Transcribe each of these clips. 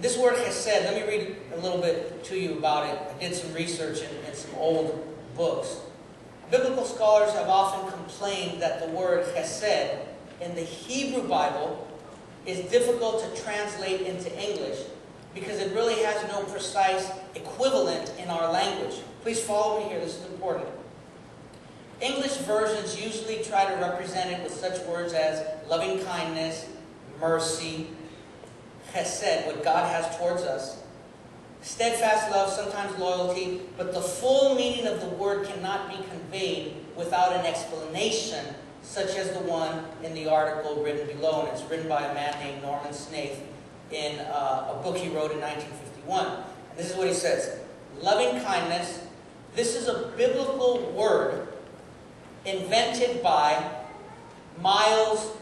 This word chesed, let me read a little bit to you about it. I did some research in some old books. Biblical scholars have often complained that the word chesed in the Hebrew Bible is difficult to translate into English because it really has no precise equivalent in our language. Please follow me here, this is important. English versions usually try to represent it with such words as loving kindness, mercy, chesed, what God has towards us, steadfast love, sometimes loyalty, but the full meaning of the word cannot be conveyed without an explanation, such as the one in the article written below, and it's written by a man named Norman Snaith in a book he wrote in 1951. And this is what he says: loving kindness, this is a biblical word invented by Miles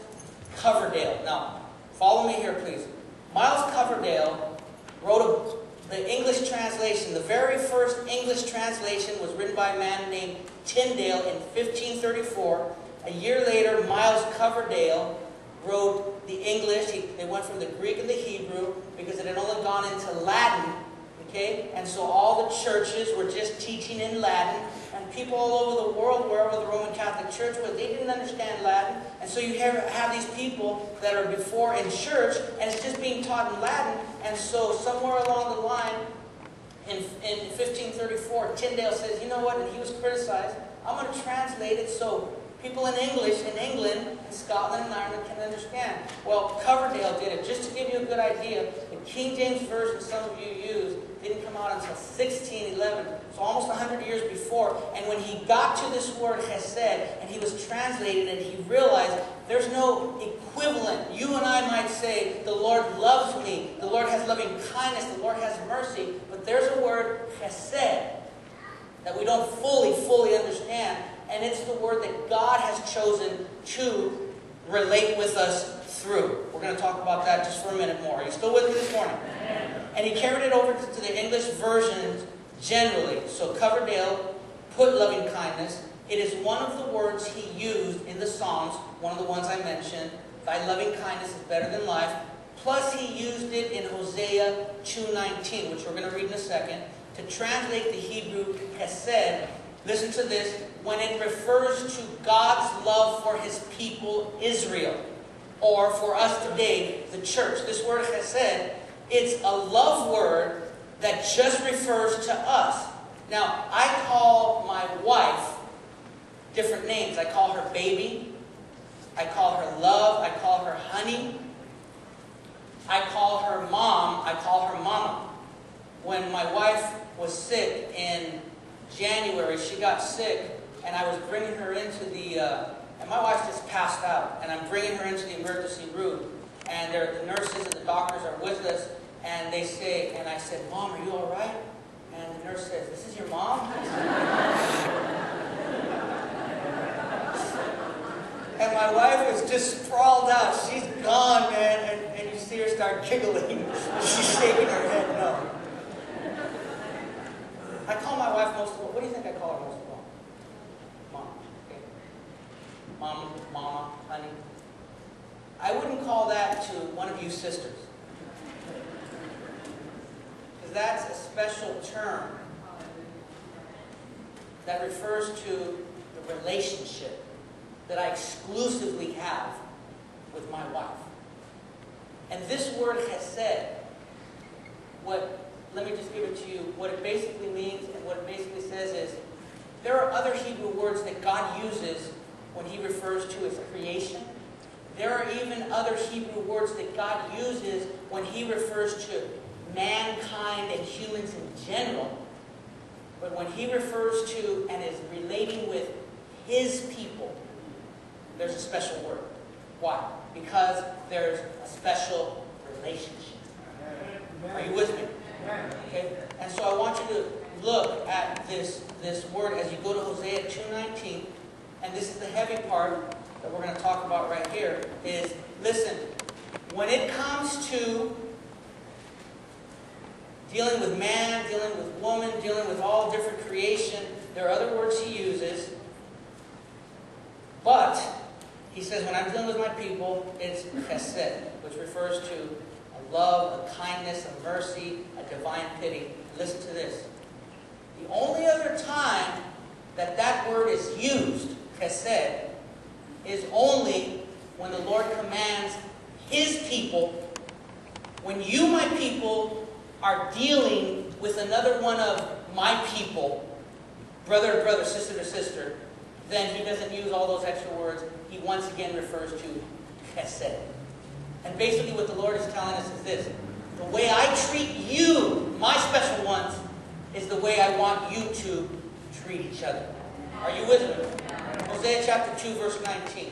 Coverdale. Now, follow me here, please. Miles Coverdale wrote the English translation. The very first English translation was written by a man named Tyndale in 1534. A year later, Miles Coverdale wrote the English. They went from the Greek and the Hebrew because it had only gone into Latin. Okay? And so all the churches were just teaching in Latin. And people all over the world, wherever the Roman Catholic Church was, they didn't understand Latin. And so you have these people that are before in church, and it's just being taught in Latin. And so somewhere along the line, in 1534, Tyndale says, you know what, and he was criticized, I'm going to translate it so people in English, in England, in Scotland, and Ireland can understand. Well, Coverdale did it. Just to give you a good idea, the King James Version some of you use didn't come out until 1611, so almost 100 years before. And when he got to this word chesed, and he was translating it, he realized there's no equivalent. You and I might say, the Lord loves me, the Lord has loving kindness, the Lord has mercy, but there's a word chesed that we don't fully understand. And it's the word that God has chosen to relate with us through. We're going to talk about that just for a minute more. Are you still with me this morning? And he carried it over to the English versions generally. So Coverdale put loving kindness. It is one of the words he used in the Psalms, one of the ones I mentioned. Thy loving kindness is better than life. Plus he used it in Hosea 2:19, which we're going to read in a second, to translate the Hebrew chesed. Listen to this. When it refers to God's love for his people Israel, or for us today, the church, this word chesed, it's a love word that just refers to us. Now, I call my wife different names. I call her baby. I call her love. I call her honey. I call her mom. I call her mama. When my wife was sick in January, she got sick, and I was bringing her into the, and my wife just passed out, and I'm bringing her into the emergency room, and the nurses and the doctors are with us, and they say, and I said, Mom, are you all right? And the nurse says, this is your mom? And my wife was just sprawled out. She's gone, man, and you see her start giggling. She's shaking her head, no. I call my wife most of all, what do you think I call her most of all? Mom. Okay. Mom, mama, honey. I wouldn't call that to one of you sisters. Because that's a special term that refers to the relationship that I exclusively have with my wife. And this word chesed, let me just give it to you. What it basically means and what it basically says is there are other Hebrew words that God uses when he refers to his creation. There are even other Hebrew words that God uses when he refers to mankind and humans in general. But when he refers to and is relating with his people, there's a special word. Why? Because there's a special relationship. Are you with me? Okay? And so I want you to look at this word as you go to Hosea 2:19, and this is the heavy part that we're going to talk about right here, is, listen, when it comes to dealing with man, dealing with woman, dealing with all different creation, there are other words he uses, but he says when I'm dealing with my people, it's chesed, which refers to a a love, a kindness, a mercy, a divine pity. Listen to this. The only other time that that word is used, chesed, is only when the Lord commands His people, when you, my people, are dealing with another one of my people, brother to brother, sister to sister, then He doesn't use all those extra words. He once again refers to chesed. And basically what the Lord is telling us is this. The way I treat you, my special ones, is the way I want you to treat each other. Are you with me? Hosea chapter 2, verse 19.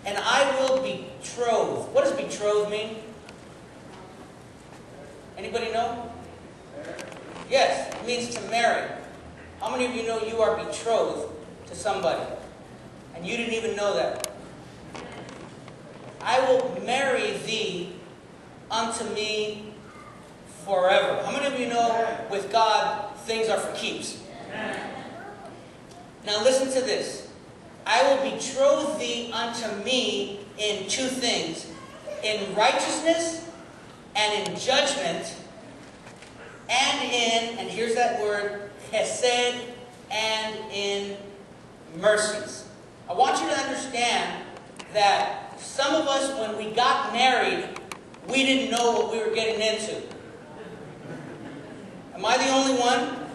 And I will betroth. What does betroth mean? Anybody know? Yes, it means to marry. How many of you know you are betrothed to somebody? And you didn't even know that. I will marry thee unto me forever. How many of you know with God things are for keeps? Now listen to this. I will betroth thee unto me in two things. In righteousness and in judgment, and here's that word, chesed, and in mercies. I want you to understand that some of us, when we got married, we didn't know what we were getting into. Am I the only one?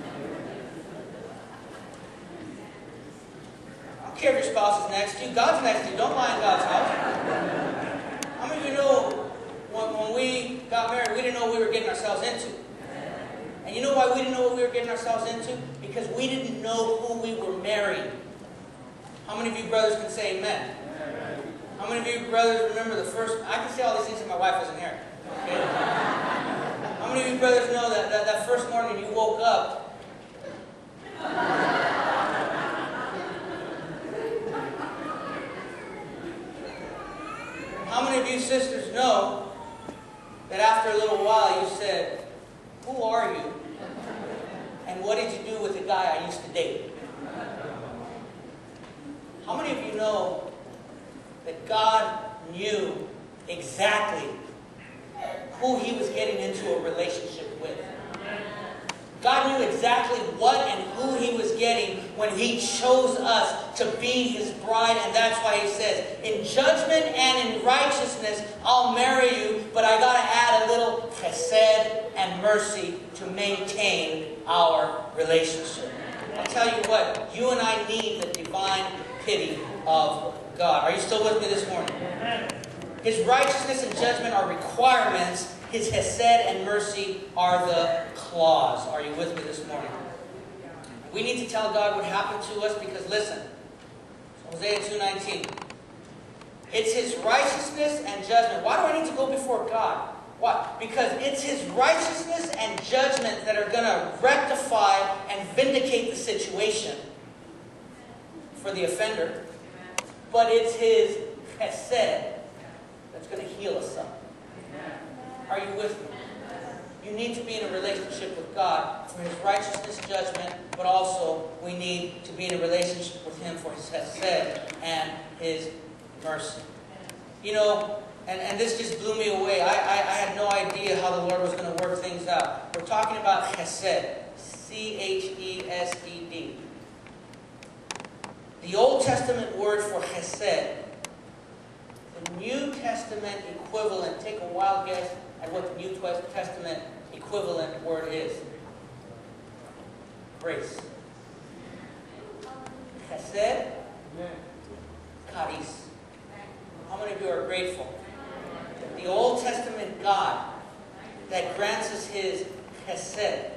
I don't care if your spouse is next to you. God's next to you. Don't lie in God's house. How many of you know when we got married, we didn't know what we were getting ourselves into? And you know why we didn't know what we were getting ourselves into? Because we didn't know who we were marrying. How many of you brothers can say amen? How many of you brothers remember the first... I can say all these things if my wife isn't here. Okay? How many of you brothers know that first morning you woke up... How many of you sisters know that after a little while you said, who are you? And what did you do with the guy I used to date? How many of you know that God knew exactly who He was getting into a relationship with? God knew exactly what and who He was getting when He chose us to be His bride, and that's why He says, in judgment and in righteousness I'll marry you, but I got to add a little chesed and mercy to maintain our relationship. I'll tell you what, you and I need the divine pity of God. Are you still with me this morning? His righteousness and judgment are requirements. His hesed and mercy are the clause. Are you with me this morning? We need to tell God what happened to us because listen, Hosea 2:19. It's His righteousness and judgment. Why do I need to go before God? Why? Because it's His righteousness and judgment that are going to rectify and vindicate the situation for the offender. But it's His chesed that's going to heal us up. Are you with me? You need to be in a relationship with God for His righteousness, judgment, but also we need to be in a relationship with Him for His chesed and His mercy. You know, and this just blew me away. I had no idea how the Lord was going to work things out. We're talking about chesed. C-H-E-S-E-D. The Old Testament word for chesed. The New Testament equivalent. Take a wild guess at what the New Testament equivalent word is. Grace. Chesed. Charis. How many of you are grateful? The Old Testament God that grants us His chesed,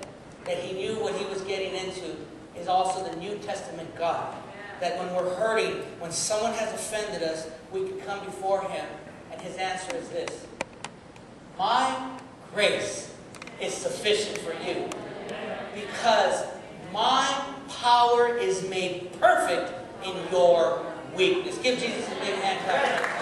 that He knew what He was getting into, is also the New Testament God. That when we're hurting, when someone has offended us, we can come before Him, and His answer is this: my grace is sufficient for you, because my power is made perfect in your weakness. Give Jesus a big hand clap.